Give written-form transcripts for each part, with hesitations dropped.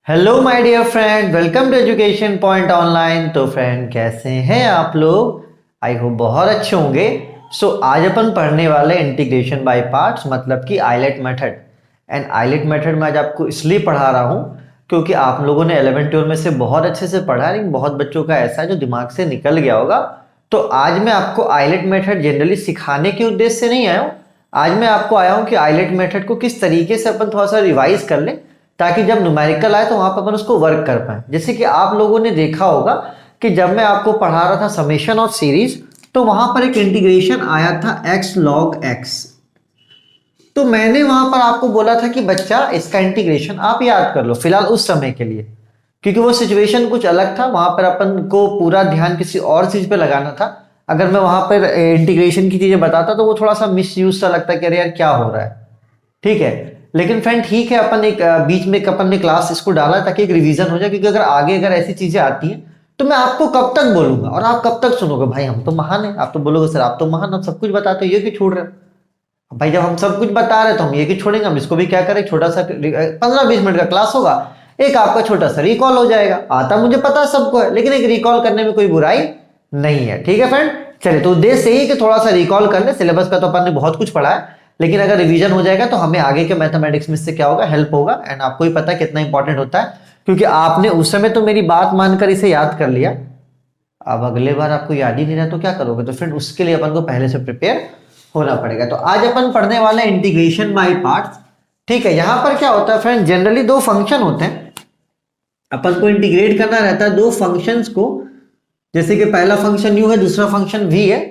Hello my dear friend, welcome to education point online. तो friend, कैसे हैं आप लोग? आई होप बहुत अच्छे होंगे। आज अपन पढ़ने वाले इंटीग्रेशन बाय पार्ट्स, मतलब कि ILATE method. And ILATE method मैं आज आपको इसलिए पढ़ा रहा हूँ क्योंकि आप लोगों ने 11-12 में से बहुत अच्छे से पढ़ा है, लेकिन बहुत बच्चों का ऐसा है जो दिमाग से निकल गया होगा। तो आज मैं आपको आइलेट मेथड जनरली सिखाने के उद्देश्य से नहीं आया हूँ। आज मैं आपको आया हूँ कि आइलेट मेथड को किस तरीके से अपन थोड़ा सा रिवाइज कर लें, ताकि जब न्यूमेरिकल आए तो वहां पर अपन उसको वर्क कर पाए। जैसे कि आप लोगों ने देखा होगा कि जब मैं आपको पढ़ा रहा था समेशन ऑफ सीरीज, तो वहां पर एक इंटीग्रेशन आया था x log x। तो मैंने वहां पर आपको बोला था कि बच्चा इसका इंटीग्रेशन आप याद कर लो फिलहाल उस समय के लिए, क्योंकि वो सिचुएशन कुछ अलग था। वहां पर अपन को पूरा ध्यान किसी और चीज पे लगाना था। अगर मैं वहां पर इंटीग्रेशन की चीजें बताता तो वो थोड़ा सा मिस यूज सा लगता है कि अरे यार क्या हो रहा है। ठीक है, लेकिन फ्रेंड ठीक है, अपन एक बीच में अपन ने क्लास इसको डाला ताकि एक रिवीजन हो जाए, क्योंकि अगर आगे अगर ऐसी चीजें आती हैं तो मैं आपको कब तक बोलूंगा और आप कब तक सुनोगे? भाई हम तो महान है। आप तो बोलोगे सर आप तो महान, आप सब कुछ बताते हो, ये क्यों छोड़ रहे हो? भाई जब हम सब कुछ बता रहे तो हम ये क्यों छोड़ेंगे? हम इसको भी क्या करें, छोटा सा 15-20 मिनट का क्लास होगा, एक आपका छोटा सा रिकॉल हो जाएगा। आता मुझे पता सबको है, लेकिन एक रिकॉल करने में कोई बुराई नहीं है। ठीक है फ्रेंड, चलिए। तो उद्देश्य यही कि थोड़ा सा रिकॉल कर ले। सिलेबस का तो अपन ने बहुत कुछ पढ़ा है, लेकिन अगर रिवीजन हो जाएगा तो हमें आगे के मैथमेटिक्स में से क्या होगा, हेल्प होगा। एंड आपको ही पता है कितना इंपॉर्टेंट होता है, क्योंकि आपने उस समय तो मेरी बात मानकर इसे याद कर लिया। अब अगले बार आपको याद ही नहीं रहा तो क्या करोगे? तो फ्रेंड उसके लिए अपन को पहले से प्रिपेयर होना पड़ेगा। तो आज अपन पढ़ने वाले इंटीग्रेशन बाय पार्ट्स। ठीक है, यहां पर क्या होता है फ्रेंड, जनरली दो फंक्शन होते हैं, अपन को इंटीग्रेट करना रहता है दो फंक्शंस को। जैसे कि पहला फंक्शन u है, दूसरा फंक्शन v है।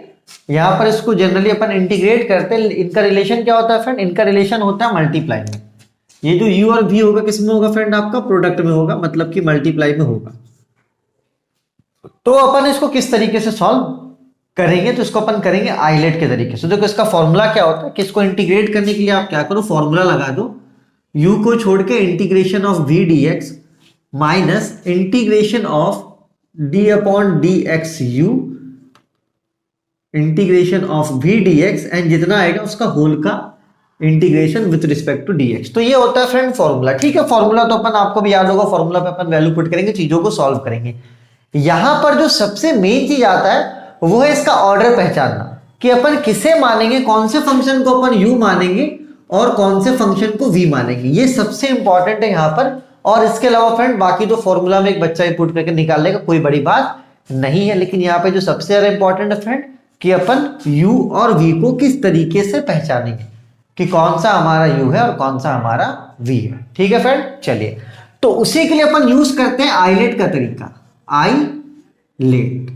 यहां पर इसको जनरली अपन इंटीग्रेट करते हैं। इनका रिलेशन क्या होता है फ्रेंड? इनका रिलेशन होता है मल्टीप्लाई में। ये जो u और v होगा किस में होगा फ्रेंड? आपका प्रोडक्ट में होगा, मतलब कि मल्टीप्लाई में होगा। तो अपन इसको किस तरीके से सॉल्व करेंगे? तो इसको अपन करेंगे आइलेट के तरीके से। देखो इसका फॉर्मूला क्या होता है कि इसको इंटीग्रेट करने के लिए आप क्या करो, फॉर्मूला लगा दो। u को छोड़ के integration of v dx minus integration of d upon dx u integration of v dx, and जितना आएगा उसका होल का integration with respect to dx। तो ये होता है फ्रेंड फॉर्मूला। ठीक है, फॉर्मूला तो अपन आपको भी याद होगा। फॉर्मूला पे अपन वैल्यू पुट करेंगे, चीजों को सॉल्व करेंगे। यहां पर जो सबसे मेन चीज आता है वो है इसका ऑर्डर पहचानना, कि अपन किसे मानेंगे, कौन से फंक्शन को अपन u मानेंगे और कौन से फंक्शन को v मानेंगे। ये सबसे इंपॉर्टेंट है यहाँ पर। और इसके अलावा फ्रेंड बाकी तो फॉर्मूला में एक बच्चा ही पुट करके निकाल लेगा, कोई बड़ी बात नहीं है। लेकिन यहाँ पे जो सबसे ज्यादा इंपॉर्टेंट है फ्रेंड, कि अपन u और v को किस तरीके से पहचानेंगे, कि कौन सा हमारा u है और कौन सा हमारा v है। ठीक है फ्रेंड, चलिए। तो उसी के लिए अपन यूज करते हैं आइलेट का तरीका। आइलेट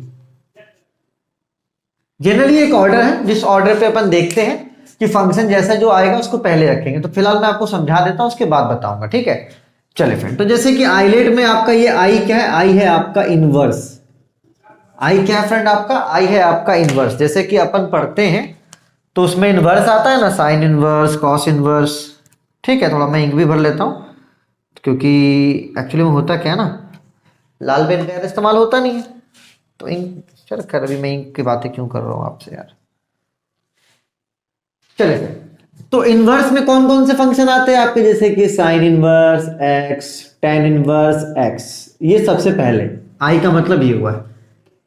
जनरली एक ऑर्डर है, जिस ऑर्डर पे अपन देखते हैं कि फंक्शन जैसा जो आएगा उसको पहले रखेंगे। तो फिलहाल मैं आपको समझा देता हूं, उसके बाद बताऊंगा। ठीक है, चलिए फ्रेंड। तो जैसे कि आइलेट में आपका ये आई क्या है? आई है आपका इनवर्स। आई क्या है फ्रेंड? आपका आई है आपका इनवर्स। जैसे कि अपन पढ़ते हैं तो उसमें इनवर्स आता है ना, साइन इनवर्स, कॉस इनवर्स। ठीक है, थोड़ा मैं इंक भी भर लेता हूं, क्योंकि एक्चुअली में होता क्या है ना, लाल पेन का इस्तेमाल होता नहीं है तो इंक। चल कर, अभी मैं इंक की बातें क्यों कर रहा हूं आपसे यार। चलिए, तो इनवर्स में कौन कौन से फंक्शन आते हैं आपके? जैसे कि sine inverse x, tan inverse x। ये सबसे पहले आई का मतलब ये हुआ है।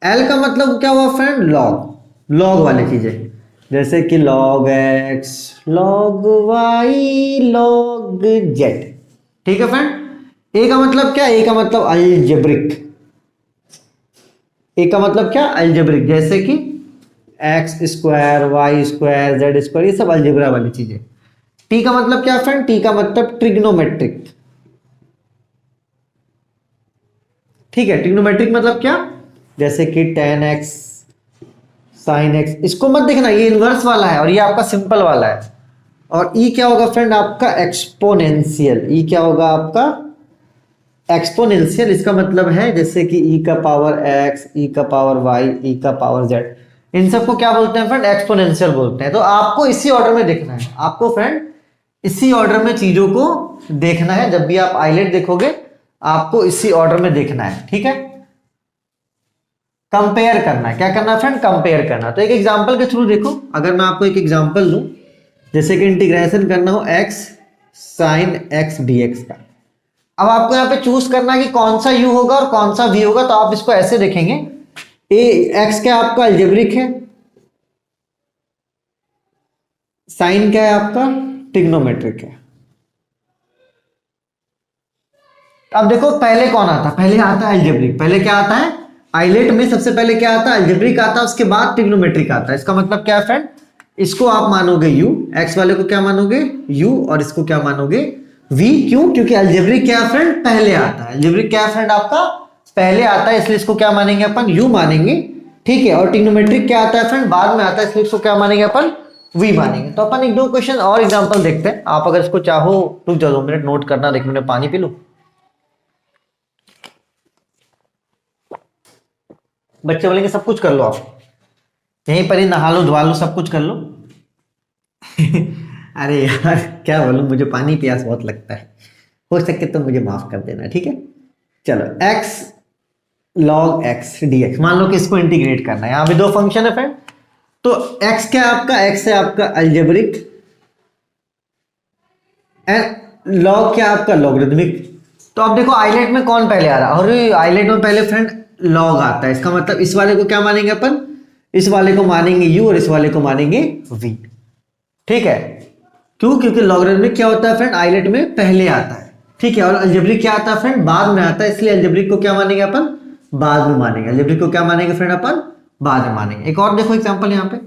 एल का मतलब क्या हुआ फ्रेंड? लॉग। लॉग वाली चीजें, जैसे कि log x, log y, log z। ठीक है फ्रेंड। ए का मतलब क्या? ए का मतलब अलजेब्रिक। ए का मतलब क्या? अलजेब्रिक। जैसे कि x square, y square, z square, ये सब अलजेब्रा वाली चीजें। टी का मतलब क्या फ्रेंड? टी का मतलब ट्रिग्नोमेट्रिक। ठीक है, ट्रिग्नोमेट्रिक मतलब क्या? जैसे कि टेन एक्स, साइन एक्स। इसको मत देखना, ये इनवर्स वाला है और ये आपका सिंपल वाला है। और ई क्या होगा फ्रेंड? आपका एक्सपोनेंशियल। ई क्या होगा आपका? एक्सपोनेंशियल। इसका मतलब है जैसे कि ई का पावर एक्स, ई का पावर वाई, ई का पावर जेड। इन सबको क्या बोलते हैं फ्रेंड? एक्सपोनेंशियल बोलते हैं। तो आपको इसी ऑर्डर में देखना है। आपको फ्रेंड इसी ऑर्डर में चीजों को देखना है। जब भी आप आइलेट देखोगे आपको इसी ऑर्डर में देखना है। ठीक है, कंपेयर करना है। क्या करना है फ्रेंड? कंपेयर करना। तो एक एग्जांपल के थ्रू देखो, अगर मैं आपको एक एग्जांपल दूं, जैसे कि इंटीग्रेशन करना हो x sin x dx का। अब आपको यहाँ पे चूज करना है कि कौन सा u होगा और कौन सा v होगा। तो आप इसको ऐसे देखेंगे, x क्या आपका अलजेब्रिक है, साइन क्या है आपका ट्रिग्नोमेट्रिक है। अब देखो पहले कौन आता है, पहले आता है अलजेब्रिक। पहले क्या आता है आइलेट में, सबसे पहले क्या आता है अलजेब्रिक आता है, उसके बाद ट्रिग्नोमेट्रिक आता है। इसका मतलब क्या है फ्रेंड, इसको आप मानोगे u, x वाले को क्या मानोगे u और इसको क्या मानोगे v। क्यों, क्योंकि अलजेब्रिक क्या फ्रेंड पहले आता है, अलजेब्रिक क्या फ्रेंड आपका पहले आता है, इसलिए इसको क्या मानेंगे अपन u मानेंगे, ठीक है। और ट्रिग्नोमेट्रिक क्या आता है फ्रेंड बाद में आता है, इसलिए इसको क्या मानेंगे अपन v मानेंगे। तो अपन एक दो क्वेश्चन और एग्जांपल देखते हैं। आप अगर इसको चाहो रुक जाओ 2 मिनट नोट करना, 1 मिनट पानी पी लो। बच्चे बोलेंगे सब कुछ कर लो, आप यहीं पर ही नहा लो धुआ लो सब कुछ कर लो। अरे यार क्या बोलूं, मुझे पानी प्यास बहुत लगता है, हो सके तो मुझे माफ कर देना, ठीक है। चलो x log x dx, मान लो कि इसको इंटीग्रेट करना है। यहाँ पे 2 फंक्शन है फ्रेंड, तो x क्या आपका, x है आपका अलजेब्रिक एंड log क्या आपका लॉगरिथमिक। तो अब देखो आइलेट में कौन पहले आ रहा है, और आइलेट में पहले फ्रेंड log आता है। इसका मतलब इस वाले को क्या मानेंगे अपन, इस वाले को मानेंगे u और इस वाले को मानेंगे v, ठीक है। क्यों, क्योंकि लॉगरिथमिक क्या होता है फ्रेंड आइलेट में पहले आता है, ठीक है। और अलजेब्रिक क्या आता है फ्रेंड बाद में आता है, इसलिए अलजेब्रिक को क्या मानेंगे अपन बाद में मानेंगे, अलजेब्रिक को क्या मानेंगे फ्रेंड अपन बाद में मानेंगे। एक और देखो एग्जांपल यहाँ पे,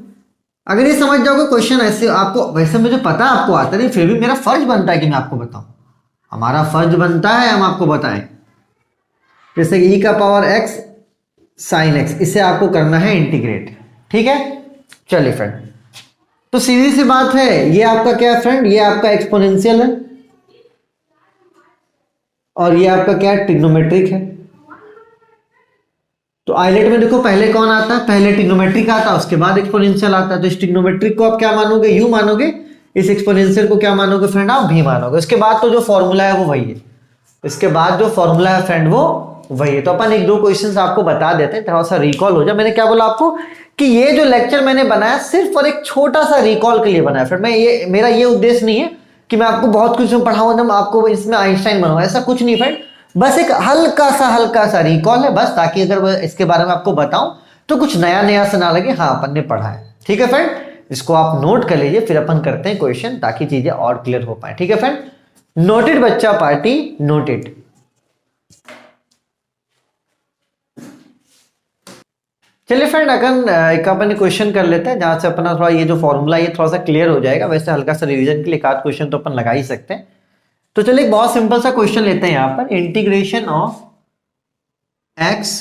अगर ये समझ जाओगे क्वेश्चन ऐसे आपको, वैसे मुझे पता है आपको आता नहीं, फिर भी मेरा फर्ज बनता है कि मैं आपको बताऊं, हमारा फर्ज बनता है हम आपको बताएं। जैसे कि e का पावर x साइन x, इसे आपको करना है इंटीग्रेट, ठीक है। चलिए फ्रेंड, तो सीधी सी बात है, ये आपका क्या है फ्रेंड, ये आपका एक्सपोनेंशियल है और ये आपका क्या है ट्रिग्नोमेट्रिक है। तो आइलेट में देखो पहले कौन आता है, पहले ट्रिग्नोमेट्रिक आता है उसके बाद एक्सपोनेंशियल आता है। तो इस ट्रिग्नोमेट्रिक को आप क्या मानोगे u मानोगे, इस एक्सपोनेंशियल को क्या मानोगे फ्रेंड आप v मानोगे। उसके बाद तो जो फॉर्मूला है वो वही है, इसके बाद जो फॉर्मूला है फ्रेंड वो वही है। तो अपन एक दो क्वेश्चंस आपको बता देते हैं, थोड़ा सा रिकॉल हो जाए। मैंने क्या बोला आपको कि ये जो लेक्चर मैंने बनाया सिर्फ और एक छोटा सा रिकॉल के लिए बनाया फ्रेंड। मैं ये मेरा ये उद्देश्य नहीं है कि मैं आपको बहुत कुछ पढ़ाऊं एकदम आपको इसमें आइंस्टाइन बनाऊं, ऐसा कुछ नहीं फ्रेंड। बस एक हल्का सा रिकॉल है बस, ताकि अगर इसके बारे में आपको बताऊं तो कुछ नया नया से ना लगे, हाँ अपन ने पढ़ा है, ठीक है फ्रेंड। इसको आप नोट कर लीजिए, फिर अपन करते हैं क्वेश्चन ताकि चीजें और क्लियर हो पाए, ठीक है फ्रेंड। नोटेड बच्चा पार्टी, नोटेड। चलिए फ्रेंड, अगर एक अपन क्वेश्चन कर लेते हैं जहां से अपना थोड़ा ये जो फॉर्मूला ये थोड़ा सा क्लियर हो जाएगा। वैसे हल्का सा रिवीजन के लिए एक आध क्वेश्चन तो अपन लगा ही सकते हैं। तो चलिए एक बहुत सिंपल सा क्वेश्चन लेते हैं यहाँ पर, integration of x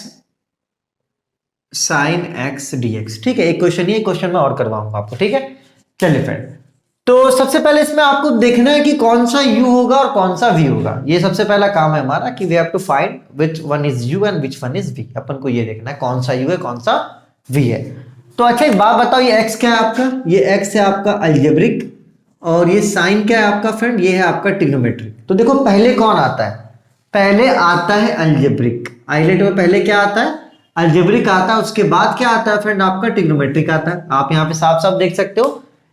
sine x dx, ठीक है। एक क्वेश्चन ही, एक क्वेश्चन मैं और करवाऊंगा आपको, ठीक है। चलिए फ्रेंड, तो सबसे पहले इसमें आपको देखना है कि कौन सा u होगा और कौन सा v होगा। ये सबसे पहला काम है हमारा कि we have to find which one is u and which one is v। अपन को ये देखना है कौन सा u है कौन सा v है। तो अच्छा एक बात बताओ, ये x क्या है आपका, ये x है आपका अलजेब्रिक और ये साइन क्या है आपका फ्रेंड, ये है आपका ट्रिग्नोमेट्रिक। तो देखो पहले कौन आता है, पहले आता है अलजेब्रिक। आइलेट में पहले क्या आता है अलजेब्रिक आता है, उसके बाद क्या आता है फ्रेंड आपका ट्रिग्नोमेट्रिक आता है। आप यहाँ पे साफ साफ देख सकते हो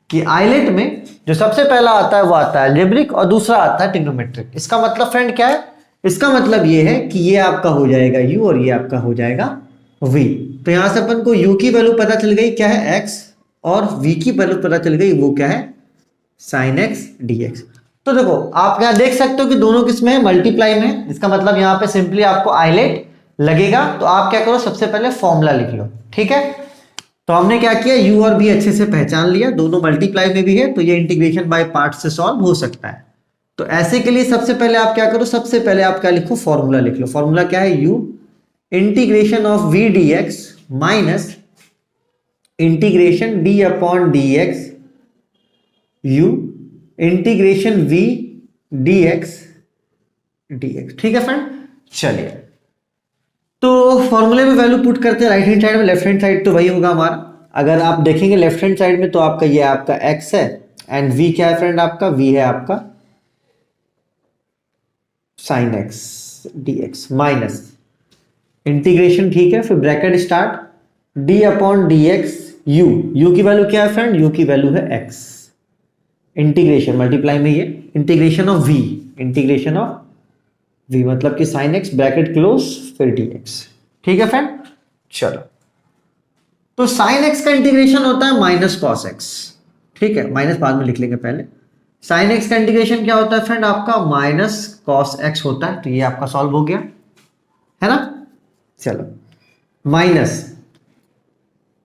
कि आइलेट में जो सबसे पहला आता है वो आता है अलजेब्रिक और दूसरा आता है ट्रिग्नोमेट्रिक। इसका मतलब फ्रेंड क्या है, इसका मतलब ये है कि ये आपका हो जाएगा u और ये आपका हो जाएगा v। तो यहां से अपन को u की वैल्यू पता चल गई क्या है x, और v की वैल्यू पता चल गई वो क्या है साइन x dx। तो देखो आप यहाँ देख सकते हो कि दोनों किसमें है मल्टीप्लाई में। इसका मतलब यहाँ पे सिंपली आपको आइलेट लगेगा। तो आप क्या करो सबसे पहले फॉर्मूला लिख लो, ठीक है। तो हमने क्या किया, u और v अच्छे से पहचान लिया, दोनों मल्टीप्लाई में भी है, तो ये इंटीग्रेशन बाय पार्ट से सॉल्व हो सकता है। तो ऐसे के लिए सबसे पहले आप क्या करो, सबसे पहले आप क्या लिखो फॉर्मूला लिख लो। फॉर्मूला क्या है, u integration of v dx minus integration d upon dx u integration v dx dx, ठीक है फ्रेंड। चलिए तो फॉर्मूले में वैल्यू पुट करते हैं राइट हैंड साइड में, लेफ्ट हैंड साइड तो वही होगा हमारा। अगर आप देखेंगे लेफ्ट हैंड साइड में तो आपका ये आपका x है एंड v क्या है फ्रेंड आपका, v है आपका sine x dx minus integration, ठीक है, फिर bracket start d upon dx u की वैल्यू क्या है फ्रेंड, u की वैल्यू है x, इंटीग्रेशन मल्टीप्लाई में ये integration of v, integration of v मतलब कि साइन एक्स ब्रैकेट क्लोज फिर dx। ठीक है फ्रेंड, चलो तो साइन एक्स का इंटीग्रेशन होता है माइनस कॉस एक्स। ठीक है, माइनस बाद में लिख लेंगे पहले। साइन एक्स का इंटीग्रेशन क्या होता है फ्रेंड आपका माइनस कॉस एक्स होता है, तो ये आपका सॉल्व हो गया है ना। चलो minus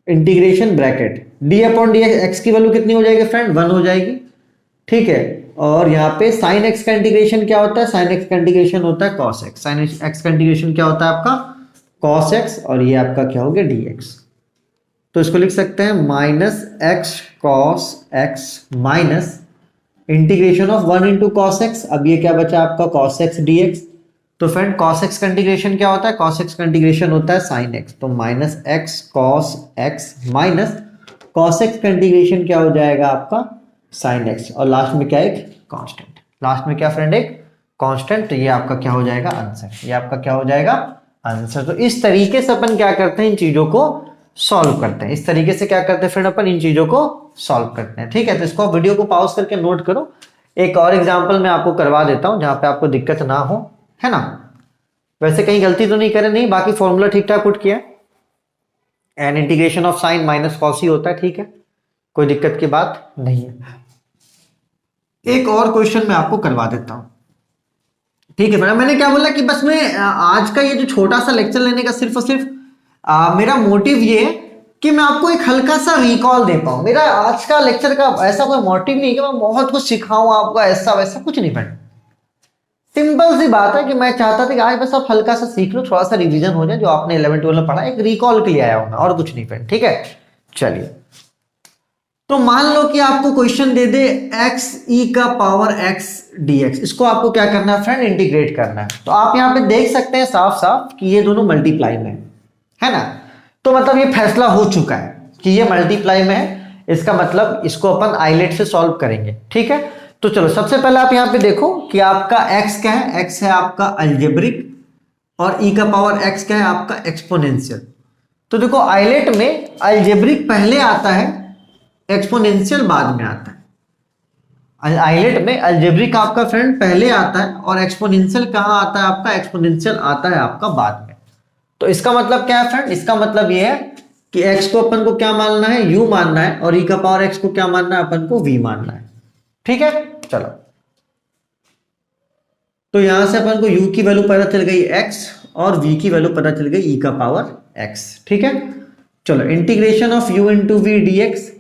integration bracket D upon D x की वैल्यू कितनी हो जाएगी फ्रेंड, 1 हो जाएगी। ठीक है, और यहाँ पे साइन एक्स का इंटीग्रेशन क्या होता है, साइन एक्स का इंटीग्रेशन होता है कॉस एक्स। साइन एक्स का इंटीग्रेशन क्या होता है आपका कॉस एक्स, और ये आपका क्या हो गया डी एक्स। तो इसको लिख सकते हैं minus x cos x minus integration of 1 into cos x. अब ये क्या बचा आपका कॉस एक्स डी एक्स। तो फ्रेंड कॉस एक्स का इंटीग्रेशन क्या होता है, कॉस एक्स का इंटीग्रेशन होता है साइन एक्स। तो minus x cos x minus cos x का इंटीग्रेशन क्या हो जाएगा आपका साइन एक्स, और लास्ट में क्या एक कांस्टेंट। लास्ट में क्या फ्रेंड एक कांस्टेंट। तो ये आपका क्या हो जाएगा आंसर, ये आपका क्या हो जाएगा आंसर। तो इस तरीके से अपन क्या करते हैं, इन चीजों को सॉल्व करते हैं। इस तरीके से क्या करते हैं फ्रेंड अपन इन चीजों को सॉल्व करते हैं। ठीक है, तो इसको वीडियो को पॉज करके नोट करो। एक और एग्जांपल मैं आपको करवा देता हूं जहां पे आपको दिक्कत ना हो, है ना। वैसे कहीं गलती तो नहीं करे, नहीं, बाकी फॉर्मूला ठीक ठाक पुट किया। An integration of sine minus cos ही होता है। ठीक है, कोई दिक्कत की बात नहीं है। एक और क्वेश्चन मैं आपको करवा देता हूं। ठीक है मैडम, मैंने क्या बोला कि बस मैं आज का ये जो छोटा सा लेक्चर लेने का सिर्फ और सिर्फ मेरा मोटिव ये है कि मैं आपको एक हल्का सा रिकॉल दे पाऊं। मेरा आज का लेक्चर का ऐसा कोई मोटिव नहीं कि मैं बहुत कुछ सिखाऊं आपको, ऐसा वैसा कुछ नहीं फ्रेंड। सिंपल सी बात है कि मैं चाहता था कि आज बस आप हल्का सा सीख लो, थोड़ा सा रिवीजन हो जाए जो आपने 11-12 में पढ़ा, एक रिकॉल के लिए आया हूं मैं, और कुछ नहीं फ्रेंड। ठीक है, चलिए तो मान लो कि आपको क्वेश्चन दे दे x e का पावर x dx। इसको आपको क्या करना है फ्रेंड, इंटीग्रेट करना है। तो आप यहां पे देख सकते हैं साफ साफ कि ये दोनों मल्टीप्लाई में है ना। तो मतलब ये फैसला हो चुका है कि ये मल्टीप्लाई में है। इसका मतलब इसको अपन आइलेट से सॉल्व करेंगे। ठीक है, तो चलो सबसे पहले आप यहां पे देखो कि आपका x क्या है, x है आपका अलजेब्रिक, और e का पावर x क्या है आपका एक्सपोनेंशियल। तो देखो आइलेट में अलजेब्रिक पहले आता है, एक्सपोनेंशियल बाद में आता है। आइलेट में अलजेब्रिक आपका फ्रेंड पहले आता है और एक्सपोनेंशियल कहां आता है आपका, एक्सपोनेंशियल आता है आपका बाद में। तो इसका मतलब क्या है फ्रेंड, इसका मतलब ये है कि x को अपन को क्या मानना है, u मानना है, और e का पावर x को क्या मानना है अपन को v मानना है। ठीक है, चलो तो यहां से अपन को u की वैल्यू पता चल गई x और v की वैल्यू पता चल गई e का पावर x। ठीक है, चलो integration of u into v d x,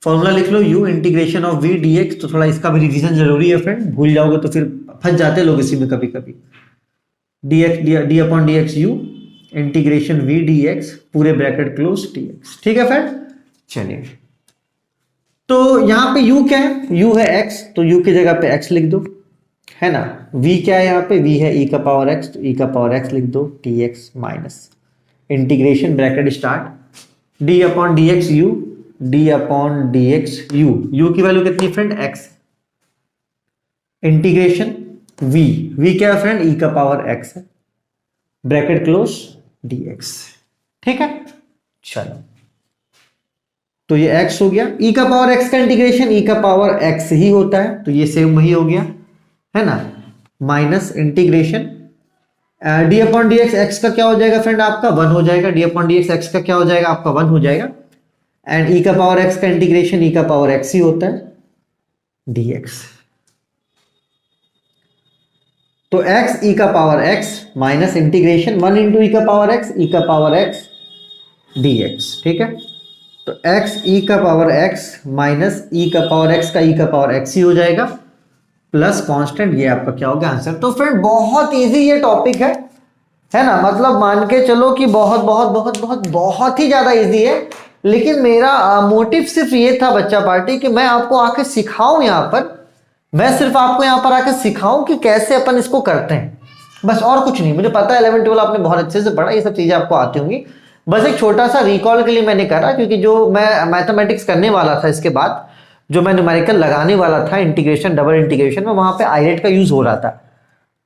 formula लिख लो u integration of v dx। तो थोड़ा इसका भी रिवीजन जरूरी है फ्रेंड, भूल जाओगे तो फिर फंस जाते लोग इसी में कभी कभी। dx d upon dx u integration v dx पूरे ब्रैकेट क्लोज dx। ठीक है फ्रेंड, चलिए तो यहां पे u क्या है, u है x, तो u की जगह पे x लिख दो, है ना। v क्या है यहाँ पे, v है e का पावर x, तो e का पावर x लिख दो dx minus integration bracket start d upon dx u, d upon dx u, u की वैल्यू कितनी friend x, integration v, v क्या है फ्रेंड e का पावर x है, ब्रैकेट क्लोज dx। ठीक है, चलो तो ये x हो गया, e का पावर x का इंटीग्रेशन e का पावर x ही होता है, तो ये सेम वही हो गया, है ना, minus integration d upon dx x का क्या हो जाएगा फ्रेंड आपका 1 हो जाएगा, d अपॉन dx x का क्या हो जाएगा आपका 1 हो जाएगा, एंड e का पावर x का इंटीग्रेशन e का पावर x ही होता है dx। तो x e का power x minus integration 1 into e का पावर x e का पावर x dx। ठीक है, तो x e का पावर x माइनस e का पावर x का e का पावर x ही हो जाएगा, प्लस कांस्टेंट, ये आपका क्या होगा आंसर। तो फ्रेंड बहुत इजी ये टॉपिक है ना, मतलब मान के चलो कि बहुत बहुत बहुत बहुत बहुत ही ज्यादा इजी है। लेकिन मेरा मोटिव सिर्फ ये था बच्चा पार्टी कि मैं आपको आके सिखाऊं, यहाँ पर मैं सिर्फ आपको यहाँ पर आके सिखाऊं कि कैसे अपन इसको करते हैं, बस और कुछ नहीं। मुझे पता है 11-12 आपने बहुत अच्छे से पढ़ा, ये सब चीजें आपको आती होंगी, बस एक छोटा सा रिकॉल के लिए मैंने करा, क्योंकि जो मैं मैथमेटिक्स करने वाला था इसके बाद, जो मैं न्यूमेरिकल लगाने वाला था इंटीग्रेशन डबल इंटीग्रेशन में, वहां पे आइलेट का यूज हो रहा था।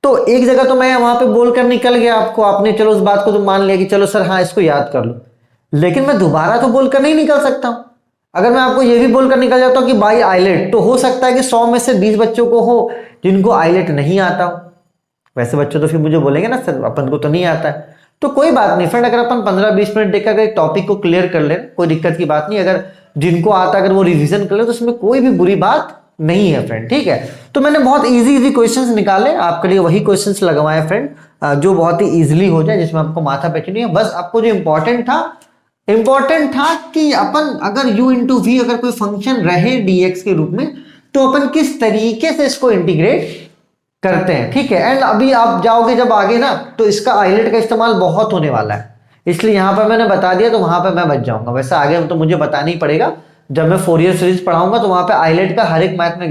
तो एक जगह तो मैं वहां पे बोल कर निकल गया आपको, आपने चलो उस बात को तो मान लिया कि चलो सर हाँ इसको याद कर लो, लेकिन मैं दोबारा तो बोलकर नहीं निकल सकता हूं। अगर मैं आपको ये भी बोलकर निकल जाता हूं कि बाई आइलेट, तो हो सकता है कि 100 में से 20 बच्चों को हो जिनको आइलेट नहीं आता हो। वैसे बच्चे तो फिर मुझे बोलेंगे ना सर अपन को तो नहीं आता है, तो कोई बात नहीं फ्रेंड, अगर अपन 15-20 मिनट देखकर एक टॉपिक को क्लियर कर ले, कोई दिक्कत की बात नहीं। अगर जिनको आता अगर वो रिवीजन कर ले तो उसमें कोई भी बुरी बात नहीं है फ्रेंड, ठीक है। तो मैंने बहुत इजी क्वेश्चंस निकाले आपके लिए, वही क्वेश्चंस लगवाए फ्रेंड, जो बहुत ही इजीली हो जाए, जिसमें आपको माथा पैची नहीं है। बस आपको जो इंपॉर्टेंट था कि अपन अगर u इंटू वी अगर कोई फंक्शन रहे dx के रूप में, तो अपन किस तरीके से इसको इंटीग्रेट करते हैं, ठीक है। एंड अभी आप जाओगे जब आगे ना, तो इसका आइलेट का इस्तेमाल बहुत होने वाला है, इसलिए यहां पर मैंने बता दिया, तो वहां पर मैं बच जाऊंगा। वैसे आगे तो मुझे बताना ही पड़ेगा, जब मैं फोरियर सीरीज पढ़ाऊंगा तो वहां पे आइलेट का हर एक मैथ में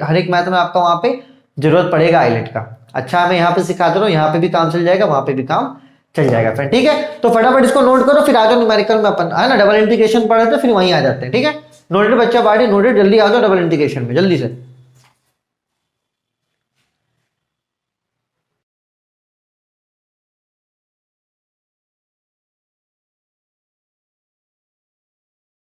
हर एक मैथ में आपका वहां पे जरूरत पड़ेगा आइलेट का। अच्छा मैं यहाँ पे सिखा दे रहा हूँ, यहाँ पे भी काम चल जाएगा, वहां पे भी काम चल जाएगा फ्रेंड, ठीक है। तो फटाफट इसको नोट करो, फिर आ जाओ न्यूमेरिकल में, अपन है ना डबल इंटीग्रेशन पढ़े थे, फिर वहीं आ जाते हैं, ठीक है। नोटेड बच्चा बाड़ी, नोटेड, जल्दी आ जाओ डबल इंटीग्रेशन में जल्दी से।